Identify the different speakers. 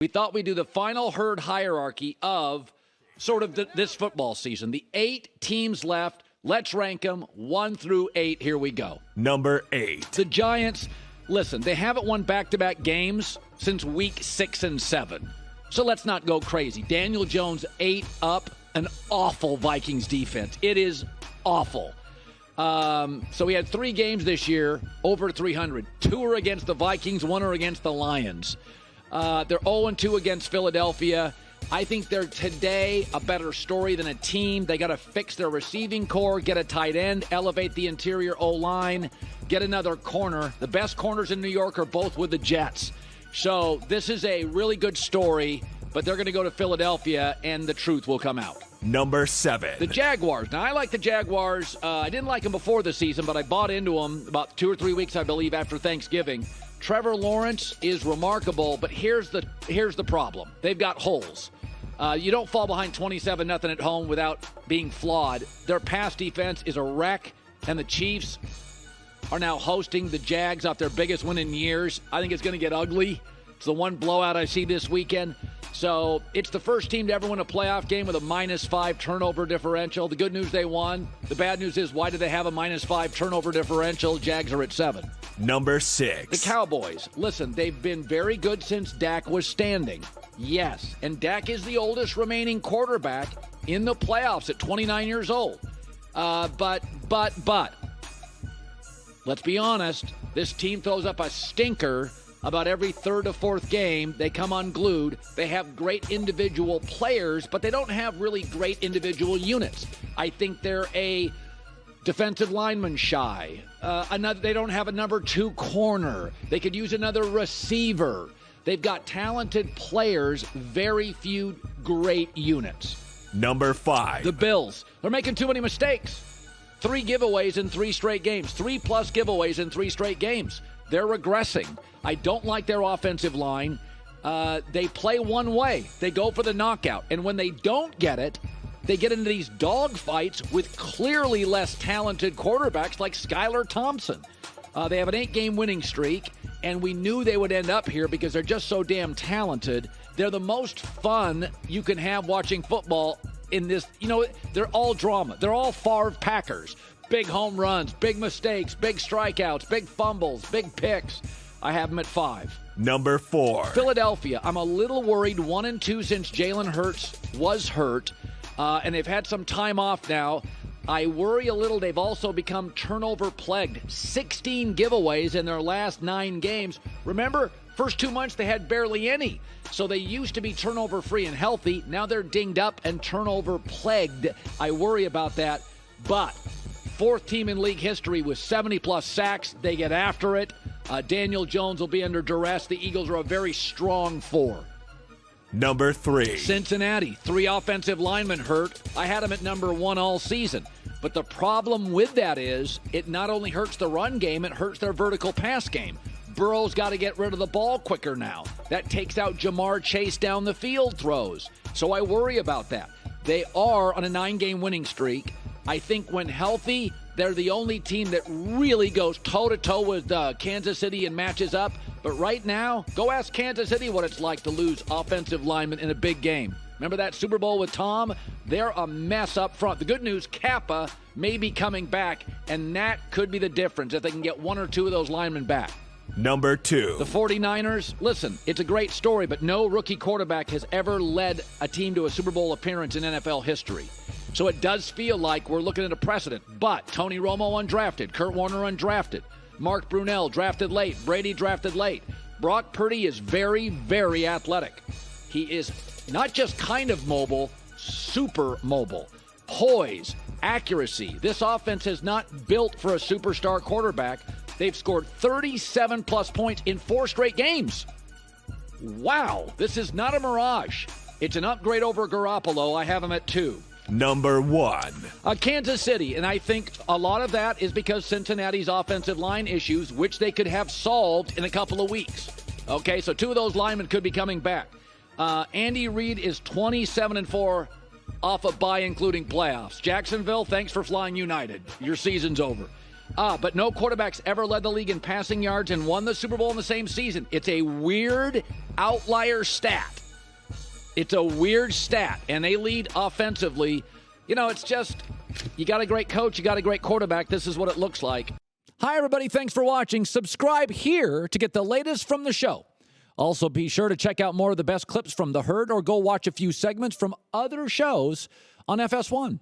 Speaker 1: We thought we'd do the final herd hierarchy of sort of this football season. The 8 teams left. Let's rank them 1 through 8. Here we go.
Speaker 2: Number 8.
Speaker 1: The Giants, listen, they haven't won back-to-back games since week 6 and 7. So let's not go crazy. Daniel Jones ate up an awful Vikings defense. It is awful. So we had 3 games this year, over 300. 2 are against the Vikings, 1 are against the Lions. They're 0-2 against Philadelphia. I think they're today a better story than a team. They got to fix their receiving core, get a tight end, elevate the interior O-line, get another corner. The best corners in New York are both with the Jets. So this is a really good story, but they're going to go to Philadelphia, and the truth will come out.
Speaker 2: Number 7.
Speaker 1: The Jaguars. Now, I like the Jaguars. I didn't like them before the season, but I bought into them about 2 or 3 weeks, I believe, after Thanksgiving. Trevor Lawrence is remarkable, but here's the problem. They've got holes. You don't fall behind 27-0 at home without being flawed. Their pass defense is a wreck, and the Chiefs are now hosting the Jags off their biggest win in years. I think it's going to get ugly. It's the one blowout I see this weekend. So it's the first team to ever win a playoff game with a -5 turnover differential. The good news, they won. The bad news is, why do they have a -5 turnover differential? Jags are at 7.
Speaker 2: Number 6.
Speaker 1: The Cowboys. Listen, they've been very good since Dak was standing. Yes, and Dak is the oldest remaining quarterback in the playoffs at 29 years old. But, let's be honest, this team throws up a stinker about every 3rd or 4th game. They come unglued. They have great individual players, but they don't have really great individual units. I think they're a defensive lineman shy. They don't have a number 2 corner. They could use another receiver. They've got talented players, very few great units.
Speaker 2: Number 5.
Speaker 1: The Bills. They're making too many mistakes. 3 giveaways in 3 straight games. 3+ giveaways in 3 straight games. They're regressing. I don't like their offensive line. They play one way. They go for the knockout. And when they don't get it, they get into these dog fights with clearly less talented quarterbacks like Skylar Thompson. They have an 8-game winning streak, and we knew they would end up here because they're just so damn talented. They're the most fun you can have watching football in this. You know, they're all drama. They're all Favre Packers. Big home runs, big mistakes, big strikeouts, big fumbles, big picks. I have them at 5.
Speaker 2: Number 4.
Speaker 1: Philadelphia. I'm a little worried. 1-2 since Jalen Hurts was hurt, and they've had some time off now. I worry a little. They've also become turnover-plagued. 16 giveaways in their last 9 games. Remember, first 2 months they had barely any. So they used to be turnover-free and healthy. Now they're dinged up and turnover-plagued. I worry about that. But 4th team in league history with 70-plus sacks. They get after it. Daniel Jones will be under duress. The Eagles are a very strong 4.
Speaker 2: Number 3.
Speaker 1: Cincinnati. 3 offensive linemen hurt. I had them at number 1 all season. But the problem with that is it not only hurts the run game, it hurts their vertical pass game. Burrow's got to get rid of the ball quicker now. That takes out Jamar Chase down the field throws. So I worry about that. They are on a 9-game winning streak. I think when healthy, they're the only team that really goes toe-to-toe with Kansas City and matches up. But right now, go ask Kansas City what it's like to lose offensive linemen in a big game. Remember that Super Bowl with Tom? They're a mess up front. The good news, Kappa may be coming back, and that could be the difference if they can get 1 or 2 of those linemen back.
Speaker 2: Number 2.
Speaker 1: The 49ers, listen, it's a great story, but no rookie quarterback has ever led a team to a Super Bowl appearance in NFL history. So it does feel like we're looking at a precedent. But Tony Romo undrafted, Kurt Warner undrafted, Mark Brunell drafted late, Brady drafted late. Brock Purdy is very, very athletic. He is not just kind of mobile, super mobile. Poise, accuracy. This offense is not built for a superstar quarterback. They've scored 37-plus points in 4 straight games. Wow, this is not a mirage. It's an upgrade over Garoppolo. I have him at 2.
Speaker 2: Number 1.
Speaker 1: Kansas City, and I think a lot of that is because Cincinnati's offensive line issues, which they could have solved in a couple of weeks. Okay, so 2 of those linemen could be coming back. Andy Reid is 27-4 off a bye, including playoffs. Jacksonville, thanks for flying United. Your season's over. But no quarterbacks ever led the league in passing yards and won the Super Bowl in the same season. It's a weird outlier stat. It's a weird stat, and they lead offensively. It's just, you got a great coach, you got a great quarterback. This is what it looks like. Hi, everybody. Thanks for watching. Subscribe here to get the latest from the show. Also, be sure to check out more of the best clips from The Herd or go watch a few segments from other shows on FS1.